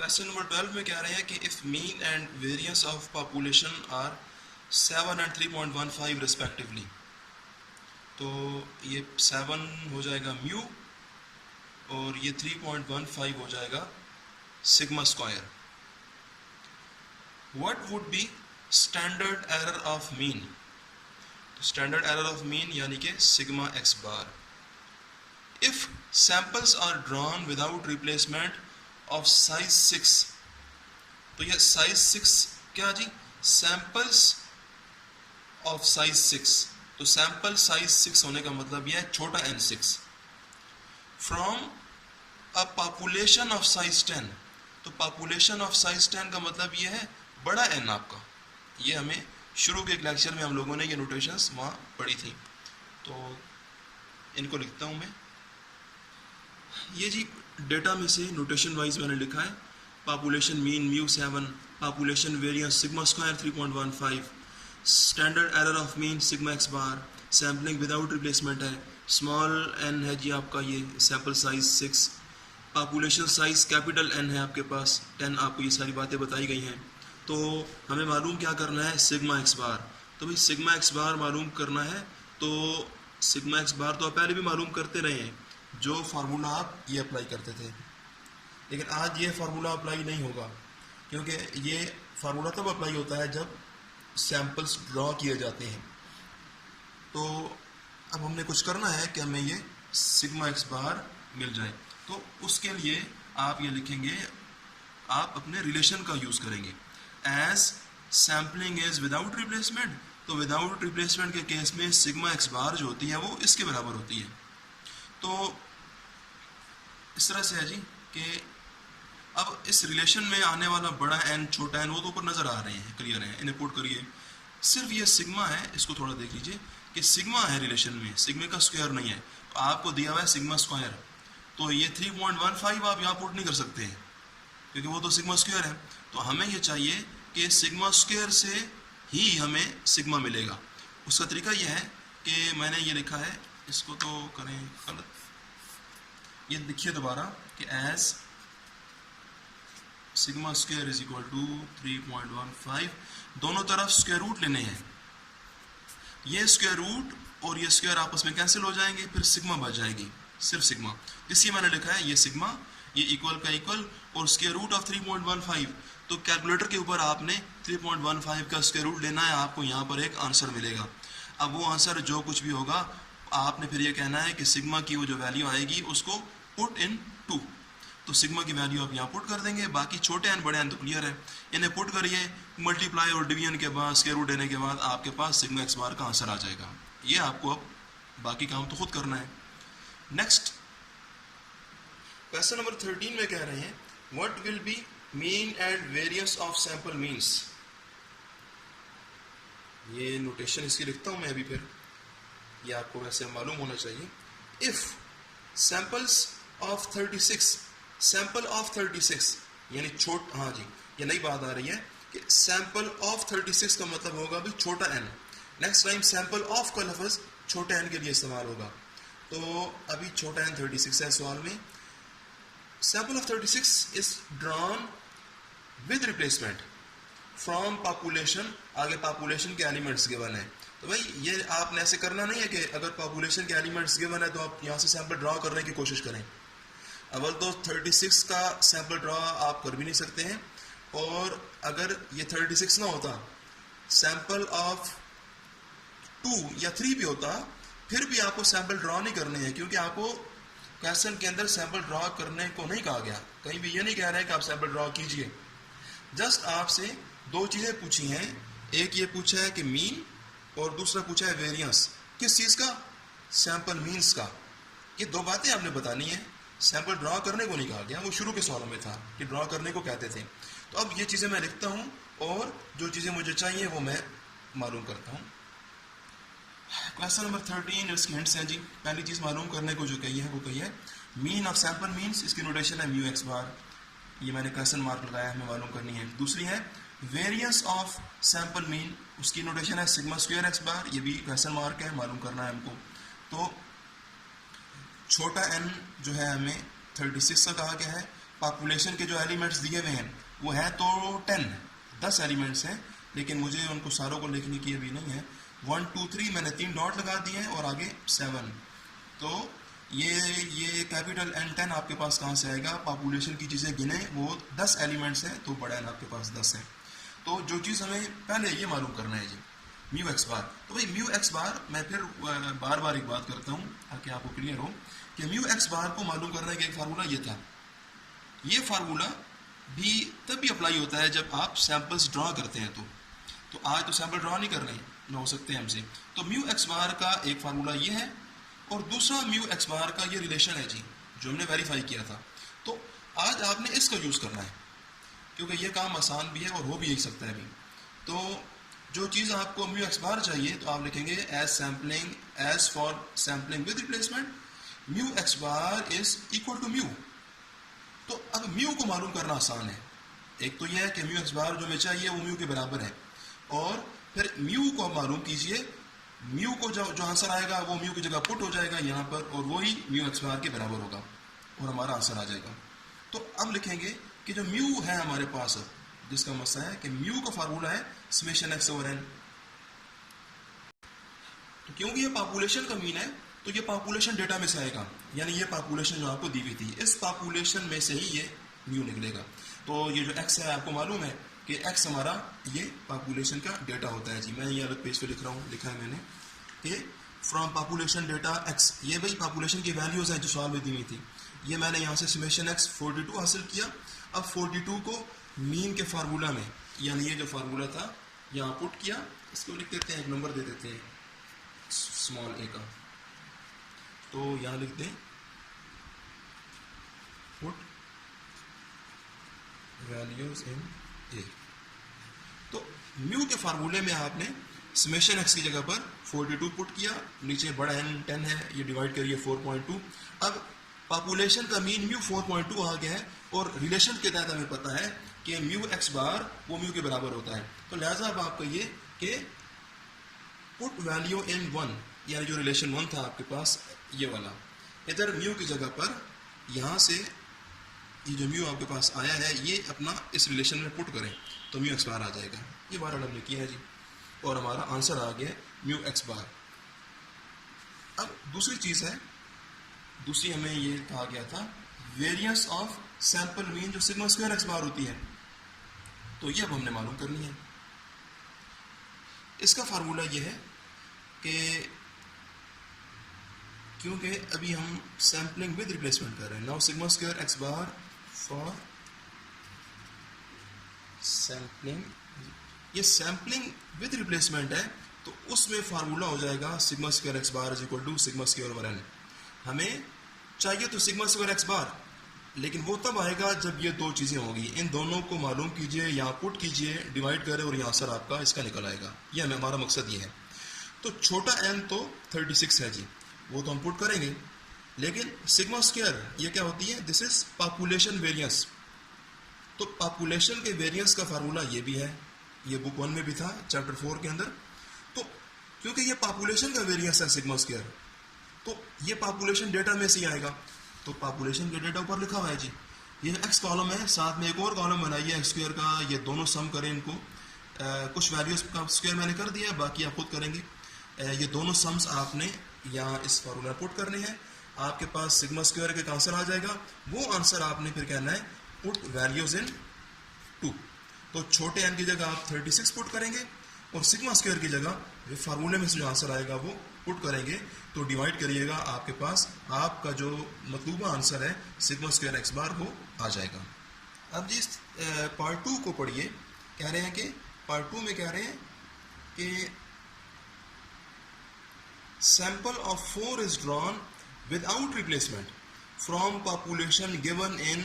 Question number 12 में कह रहे हैं कि if mean and variance of population are 7 and 3.15 रिस्पेक्टिवली, तो ये 7 हो जाएगा म्यू और ये 3.15 हो जाएगा sigma square. What would be standard error of mean? तो स्टैंडर्ड एरर ऑफ मीन यानी कि sigma X bar. If samples are drawn without replacement of size 6, तो ये साइज 6 क्या जी? सैंपल्स ऑफ साइज 6, तो सैंपल साइज 6 होने का मतलब यह है छोटा n6 from a population of size 10, तो पॉपुलेशन ऑफ साइज 10 का मतलब यह है बड़ा n आपका। ये हमें शुरू के एक लेक्चर में हम लोगों ने ये नोटेशंस वहाँ पढ़ी थी, तो इनको लिखता हूँ मैं। ये जी डेटा में से नोटेशन वाइज मैंने लिखा है, population mean mu 7, population variance sigma square 3.15, standard error of mean sigma X bar, sampling without replacement है, स्मॉल n है जी आपका, ये sample size 6, population size capital N है आपके पास 10, आपको ये सारी बातें बताई गई हैं। तो हमें मालूम क्या करना है? सिग्मा एक्स बार। तो भाई सिग्मा एक्स बार मालूम करना है, तो सिग्मा एक्स बार तो आप पहले भी मालूम करते रहे हैं, जो फार्मूला आप ये अप्लाई करते थे, लेकिन आज ये फार्मूला अप्लाई नहीं होगा, क्योंकि ये फार्मूला तब अप्लाई होता है जब सैंपल्स ड्रॉ किए जाते हैं। तो अब हमने कुछ करना है कि हमें ये सिग्मा एक्स बार मिल जाए, तो उसके लिए आप ये लिखेंगे, आप अपने रिलेशन का यूज़ करेंगे। As sampling is without replacement, तो विदाउट रिप्लेसमेंट के केस में सिग्मा एक्स बार जो होती है वो इसके बराबर होती है। तो इस तरह से है जी कि अब इस रिलेशन में आने वाला बड़ा n छोटा n वो तो ऊपर नज़र आ रहे हैं, क्लियर है, इन्हें पुट करिए। सिर्फ ये सिग्मा है, इसको थोड़ा देख लीजिए कि सिग्मा है रिलेशन में, सिग्मा का स्क्वायर नहीं है। तो आपको दिया हुआ है सिग्मा स्क्वायर, तो ये 3.15 आप यहाँ पुट नहीं कर सकते हैं, क्योंकि वो तो सिग्मा स्क्वायर है। तो हमें ये चाहिए कि सिग्मा स्क्वायर से ही हमें सिग्मा मिलेगा। उसका तरीका यह है कि मैंने ये लिखा है, इसको तो करें गलत, ये देखिए दोबारा कि as sigma square is equal to 3.15, दोनों तरफ स्क्वायर रूट लेने हैं। ये स्क्वायर रूट और ये स्क्वायर आपस में कैंसिल हो जाएंगे, फिर सिग्मा बच जाएगी, सिर्फ सिग्मा। इसलिए मैंने लिखा है ये सिग्मा, ये इक्वल का इक्वल और स्क्वायर रूट ऑफ 3.15। तो कैलकुलेटर के ऊपर आपने 3.15 का स्क्वायर रूट लेना है, आपको यहाँ पर एक आंसर मिलेगा। अब वो आंसर जो कुछ भी होगा आपने फिर ये कहना है कि सिग्मा की वो जो वैल्यू आएगी उसको पुट इन 2, तो सिग्मा की वैल्यू आप यहाँ पुट कर देंगे। बाकी छोटे एन बड़े एन तो क्लियर है, इन्हें पुट करिए, मल्टीप्लाई और डिवीजन के बाद स्क्वायर रूट देने के बाद आपके पास सिग्मा एक्स बार का आंसर आ जाएगा। ये आपको अब बाकी काम तो खुद करना है। नेक्स्ट क्वेश्चन नंबर 13 में कह रहे हैं what will be mean and variance of sample means. ये नोटेशन इसकी लिखता हूँ मैं अभी, फिर ये आपको वैसे मालूम होना चाहिए। If samples of 36, sample of 36 यानी हाँ जी ये नई बात आ रही है कि सैंपल ऑफ 36 का मतलब होगा भी छोटा n। Next time sample of का लफ्ज छोटे n के लिए इस्तेमाल होगा, तो अभी छोटा n 36 है सवाल में। Sample of 36 is drawn with replacement from population, आगे पॉपुलेशन के एलिमेंट्स गिवन है। तो भाई ये आपने ऐसे करना नहीं है कि अगर पॉपुलेशन के एलिमेंट्स गिवन है तो आप यहाँ से सैंपल ड्रॉ करने की कोशिश करें। अव्वल तो 36 का सैंपल ड्रॉ आप कर भी नहीं सकते हैं, और अगर ये 36 ना होता, सैंपल ऑफ 2 या 3 भी होता, फिर भी आपको सैंपल ड्रॉ नहीं करने हैं, क्योंकि आपको क्वेश्चन के अंदर सैंपल ड्रॉ करने को नहीं कहा गया। कहीं भी ये नहीं कह रहे हैं कि आप सैंपल ड्रॉ कीजिए। जस्ट आपसे दो चीज़ें पूछी हैं, एक ये पूछा है कि मीन और दूसरा पूछा है वेरिएंस। किस चीज़ का? सैंपल मीन्स का। ये दो बातें आपने बतानी है, सैंपल ड्रॉ करने को नहीं कहा गया, वो शुरू के सवालों में था कि ड्रॉ करने को कहते थे। तो अब ये चीज़ें मैं लिखता हूँ और जो चीज़ें मुझे चाहिए वो मैं मालूम करता हूँ। क्वेश्चन नंबर 13 इसके हिंट्स हैं जी। पहली चीज़ मालूम करने को जो कही है वो कही है मीन ऑफ सैंपल मीन्स, इसकी नोटेशन है म्यू एक्स बार, ये मैंने क्वेश्चन मार्क लगाया, हमें मालूम करनी है। दूसरी है वेरिएंस ऑफ सैंपल मीन, उसकी नोटेशन है सिग्मा स्क्वायर एक्स बार, ये भी क्वेश्चन मार्क है, मालूम करना है हमको। तो छोटा n जो है हमें 36 का कहा गया है, पॉपुलेशन के जो एलिमेंट्स दिए हुए हैं वो है तो 10 एलिमेंट्स हैं, लेकिन मुझे उनको सारों को लिखने की अभी नहीं है। 1 2 3 मैंने 3 डॉट लगा दिए हैं और आगे 7। तो ये कैपिटल N10 आपके पास कहाँ से आएगा? पॉपुलेशन की चीज़ें गिने, वो 10 एलिमेंट्स हैं तो बड़ा N आपके पास 10 है। तो जो चीज़ हमें पहले ये मालूम करना है जी, म्यू एक्स बार। तो भाई म्यू एक्स बार, मैं फिर बार बार एक बात करता हूँ ताकि आपको क्लियर हो कि म्यू एक्स बार को मालूम करने का एक फार्मूला ये था। ये फार्मूला भी तब भी अप्लाई होता है जब आप सैम्पल्स ड्रा करते हैं। तो आज तो सैम्पल ड्रा नहीं कर रहे हैं, ना हो सकते हैं हमसे। तो म्यू एक्स बार का एक फार्मूला ये है और दूसरा म्यू एक्स बार का ये रिलेशन है जी, जो हमने वेरीफाई किया था। तो आज आपने इसका यूज़ करना है क्योंकि ये काम आसान भी है और हो भी सकता है भी। तो जो चीज़ आपको म्यू एक्स बार चाहिए तो आप लिखेंगे as for sampling with replacement mu X bar is equal to mu. तो अब म्यू को मालूम करना आसान है। एक तो यह है कि म्यू एक्स बार जो हमें चाहिए वो म्यू के बराबर है, और फिर म्यू को मालूम कीजिए, म्यू को जो आंसर आएगा वो म्यू की जगह पुट हो जाएगा यहाँ पर और वही म्यू एक्स बार के बराबर होगा और हमारा आंसर आ जाएगा। तो अब लिखेंगे कि जो म्यू है हमारे पास, जिसका मसला है कि म्यू का फार्मूला है समेशन एक्स ओवर एन। तो क्योंकि ये पॉपुलेशन का मीन है तो ये पॉपुलेशन डेटा में से आएगा, यानी ये पॉपुलेशन जो आपको दी हुई थी इस पॉपुलेशन में से ही ये म्यू निकलेगा। तो ये जो एक्स है आपको मालूम है कि एक्स हमारा ये पॉपुलेशन का डेटा होता है जी। मैं ये अलग पेज पे लिख रहा हूँ, लिखा है मैंने कि फ्रॉम पॉपुलेशन डेटा एक्स, ये भाई पॉपुलेशन की वैल्यूज़ हैं जो सवाल में दी हुई थी। ये मैंने यहाँ से समेशन एक्स 42 हासिल किया। अब 42 को मीन के फार्मूला में, यानी ये जो फार्मूला था यहाँ पुट किया, इसको लिख देते हैं, एक नंबर दे देते हैं स्मॉल ए का। तो यहाँ लिख दें पुट वैल्यूज इन ए। तो म्यू के फार्मूले में आपने समेशन एक्स की जगह पर 42 पुट किया, नीचे बड़ा एन 10 है, ये डिवाइड करिए 4.2। अब पॉपुलेशन का मीन म्यू 4.2 आ गया है और रिलेशन के तहत हमें पता है कि म्यू एक्स बार वो म्यू के बराबर होता है। तो लिहाजा अब आप कहिए कि पुट वैल्यू इन 1, यानी जो रिलेशन 1 था आपके पास ये वाला, इधर म्यू की जगह पर यहाँ से ये जो म्यू आपके पास आया है ये अपना इस रिलेशन में पुट करें तो म्यू एक्स बार आ जाएगा। ये बार हमने किया है जी और हमारा आंसर आ गया म्यू एक्स बार। अब दूसरी चीज़ है, दूसरी हमें ये कहा गया था वेरियंस ऑफ सैंपल मीन जो सिग्मा स्क्वायर एक्स बार होती है, तो ये अब हमने मालूम करनी है। इसका फार्मूला ये है कि क्योंकि अभी हम सैम्पलिंग विद रिप्लेसमेंट कर रहे हैं, now sigma square X bar for sampling, ये सैम्पलिंग विद रिप्लेसमेंट है तो उसमें फार्मूला हो जाएगा sigma square X bar is equal to sigma square over N. हमें चाहिए तो सिग्मा स्क्वायर एक्स बार, लेकिन वो तब आएगा जब ये दो चीज़ें होगी, इन दोनों को मालूम कीजिए, यहाँ पुट कीजिए, डिवाइड करें और यहाँ आंसर आपका इसका निकल आएगा। ये हमें हमारा मकसद ये है। तो छोटा n तो 36 है जी, वो तो हम पुट करेंगे, लेकिन सिग्मा स्क्वायर ये क्या होती है? This is population variance. तो पॉपुलेशन के वेरियंस का फार्मूला ये भी है, ये बुक 1 में भी था चैप्टर 4 के अंदर। तो क्योंकि ये पॉपुलेशन का वेरियंस है सिग्मा स्क्वायर, तो ये पॉपुलेशन डेटा में से आएगा। तो पॉपुलेशन के डेटा ऊपर लिखा हुआ है जी, ये एक्स कॉलम है, साथ में एक और कॉलम बनाइए एक्स स्क्वायर का, ये दोनों सम करें इनको। कुछ वैल्यूज का स्क्वायर मैंने कर दिया, बाकी आप खुद करेंगे। ये दोनों सम्स आपने यहाँ इस फार्मूला पुट करने हैं, आपके पास सिग्मा स्क्वायर का आंसर आ जाएगा। वो आंसर आपने फिर कहना है पुट वैल्यूज इन 2। तो छोटे n की जगह आप 36 पुट करेंगे और सिग्मा स्क्वायर की जगह फार्मूले में से जो आंसर आएगा वो पुट करेंगे। तो डिवाइड करिएगा, आपके पास आपका जो मतलूबा आंसर है सिग्मा स्क्वायर एक्स बार वो आ जाएगा। अब जिस पार्ट 2 को पढ़िए, कह रहे हैं कि पार्ट 2 में कह रहे हैं कि sample of 4 is drawn without replacement from population given in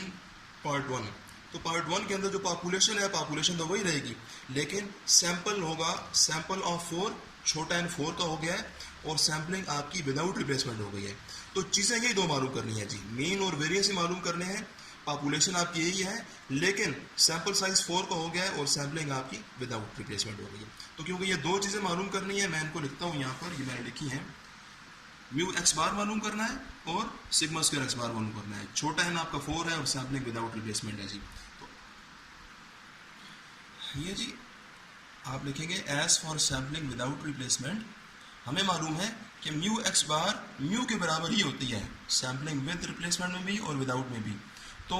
part 1। तो पार्ट 1 के अंदर जो पॉपुलेशन है, पॉपुलेशन तो वही रहेगी, लेकिन सैंपल होगा सैंपल ऑफ 4, छोटा n 4 का हो गया है और सैम्पलिंग आपकी विदाउट रिप्लेसमेंट हो गई है। तो चीज़ें यही दो मालूम करनी है जी, मीन और वेरियंस ही मालूम करने हैं। पॉपुलेशन आपकी यही है, लेकिन सैंपल साइज 4 का हो गया है और सैम्पलिंग आपकी विदाउट रिप्लेसमेंट हो गई है। तो क्योंकि ये दो चीज़ें मालूम करनी है, मैं इनको लिखता हूँ यहाँ पर, ये मैंने लिखी हैं म्यू एक्स बार मालूम करना है और सिग्मा स्क्वायर एक्स बार मालूम करना है। छोटा है ना आपका 4 है और सैम्पलिंग विदाउट रिप्लेसमेंट है जी। तो ये जी आप लिखेंगे as for sampling without replacement हमें मालूम है कि म्यू एक्स बार म्यू के बराबर ही होती है सैम्पलिंग विद रिप्लेसमेंट में भी और विदाउट में भी। तो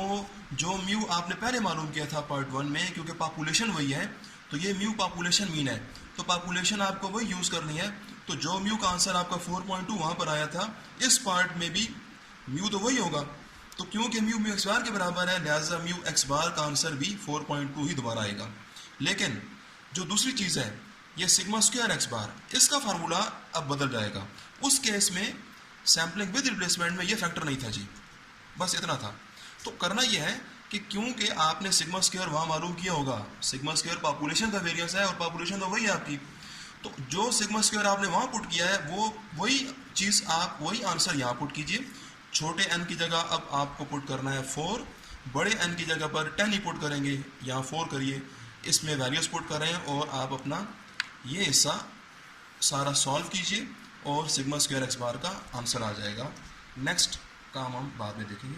जो म्यू आपने पहले मालूम किया था पार्ट 1 में, क्योंकि पॉपुलेशन वही है तो ये म्यू पॉपुलेशन मीन है, तो पॉपुलेशन आपको वही यूज़ करनी है। तो जो म्यू का आंसर आपका 4.2 वहाँ पर आया था, इस पार्ट में भी म्यू तो वही होगा। तो क्योंकि म्यू म्यू एक्स बार के बराबर है, लिहाजा म्यू एक्स बार का आंसर भी 4.2 ही दोबारा आएगा। लेकिन जो दूसरी चीज़ है ये सिग्मा स्क्वायर एक्स बार, इसका फार्मूला अब बदल जाएगा। उस केस में सैम्पलिंग विद रिप्लेसमेंट में ये फैक्टर नहीं था जी, बस इतना था। तो करना यह है कि क्योंकि आपने सिग्मा स्क्वायर वहाँ मालूम किया होगा, सिग्मा स्क्वायर पॉपुलेशन का वेरिएंस है और पॉपुलेशन तो वही है आपकी, तो जो सिग्मा स्क्वायर आपने वहाँ पुट किया है वो वही चीज़ आप वही आंसर यहाँ पुट कीजिए। छोटे n की जगह अब आपको पुट करना है 4, बड़े n की जगह पर 10 ही पुट करेंगे, यहाँ 4 करिए, इसमें वैल्यूज पुट करें और आप अपना ये हिस्सा सारा सॉल्व कीजिए और सिग्मा स्क्वायर एक्स बार का आंसर आ जाएगा। नेक्स्ट काम हम बाद में देखेंगे।